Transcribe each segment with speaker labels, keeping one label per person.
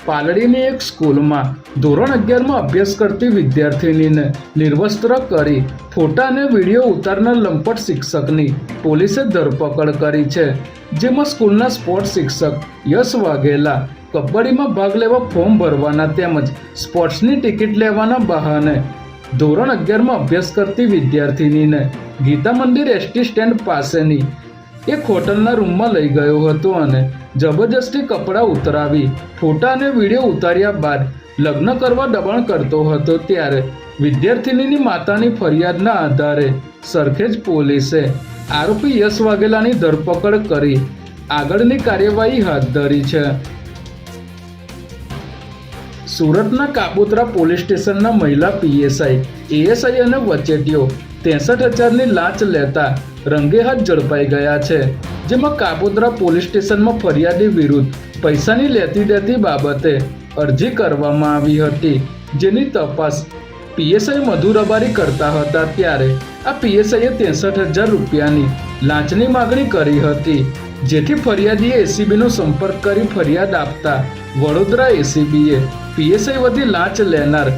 Speaker 1: પાલડીની એક સ્કૂલમાં ધોરણ 11માં અભ્યાસ કરતી વિદ્યાર્થિનીને નિર્વસ્ત્ર કરી ફોટા અને વિડીયો ઉતારનાર લંપટ શિક્ષકની પોલીસે ધરપકડ કરી છે, જેમાં સ્કૂલના સ્પોર્ટ્સ શિક્ષક યશ વાઘેલા કબડ્ડીમાં ભાગ લેવા ફોર્મ ભરવાના તેમજ સ્પોર્ટ્સની ટિકિટ લેવાના બહાને ધોરણ 11માં અભ્યાસ કરતી વિદ્યાર્થિનીને ગીતા મંદિર એસટી સ્ટેન્ડ પાસેની એક હોટલના રૂમમાં લઈ ગયો હતો અને જબરજસ્તી કપડાં ઉતરાવી ફોટા અને વિડીયો ઉતાર્યા બાદ લગ્ન કરવા દબાણ કરતો હતો, ત્યારે વિદ્યાર્થિનીની માતાની ફરિયાદના આધારે સરખેજ પોલીસે આરોપી યશ વાઘેલાની ધરપકડ કરી આગળની કાર્યવાહી હાથ ધરી છે. સુરતના કાબોતરા પોલીસ સ્ટેશનના મહિલા પીએસઆઈ, એએસઆઈ અને વચેટીઓ 63,000ની લાંચ લેતા રંગે હાથ ઝડપાઈ ગયા છે, જેમાં કાબોતરા પોલીસ સ્ટેશનમાં ફરિયાદી વિરુદ્ધ પૈસાની લેતી દેતી બાબતે અરજી કરવામાં આવી હતી, જેની તપાસ પીએસઆઈ મધુ રબારી કરતા હતા, ત્યારે આ પીએસઆઈએ 63,000 રૂપિયાની લાંચની માગણી કરી હતી, જેથી ફરિયાદીએ એસીબીનો સંપર્ક કરી ફરિયાદ આપતા વડોદરા એસીબીએ પીએસઆઈ વતી લાંચ લેનાર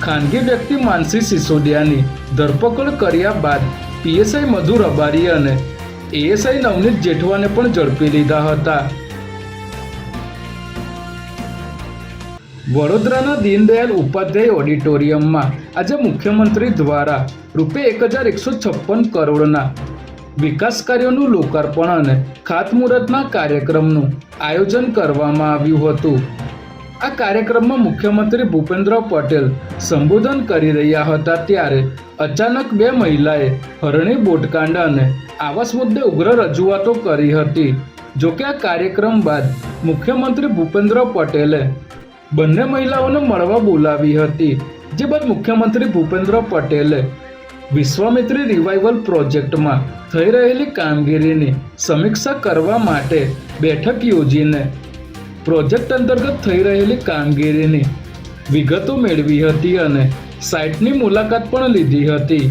Speaker 1: ખાનગી વ્યક્તિ માનસી સિસોદિયાની ધરપકડ કર્યા બાદ પીએસઆઈ મધુ રબારી અને એએસઆઈ નવનીત જેઠવાને પણ ઝડપી લીધા હતા. વડોદરાના દીનદયાલ ઉપાધ્યાય ઓડિટોરિયમમાં આજે મુખ્યમંત્રી દ્વારા ₹1,156 કરોડના વિકાસ કાર્યોનું લોકાર્પણ અને ખાતમુહૂર્તના કાર્યક્રમનું આયોજન કરવામાં આવ્યું હતું. આ કાર્યક્રમમાં મુખ્યમંત્રી ભૂપેન્દ્ર પટેલ સંબોધન કરી રહ્યા હતા, ત્યારે અચાનક બે મહિલાએ હરણી બોટકાંડ અને આવાસ મુદ્દે ઉગ્ર રજૂઆતો કરી હતી. જોકે આ કાર્યક્રમ બાદ મુખ્યમંત્રી ભૂપેન્દ્ર પટેલે બંને મહિલાઓને મળવા બોલાવી હતી, જે બાદ મુખ્યમંત્રી ભૂપેન્દ્ર પટેલે વિશ્વામિત્રી રિવાઇવલ પ્રોજેક્ટમાં થઈ રહેલી કામગીરીની સમીક્ષા કરવા માટે બેઠક યોજીને પ્રોજેક્ટ અંતર્ગત થઈ રહેલી કામગીરીની વિગતો મેળવી હતી અને સાઇટની મુલાકાત પણ લીધી હતી.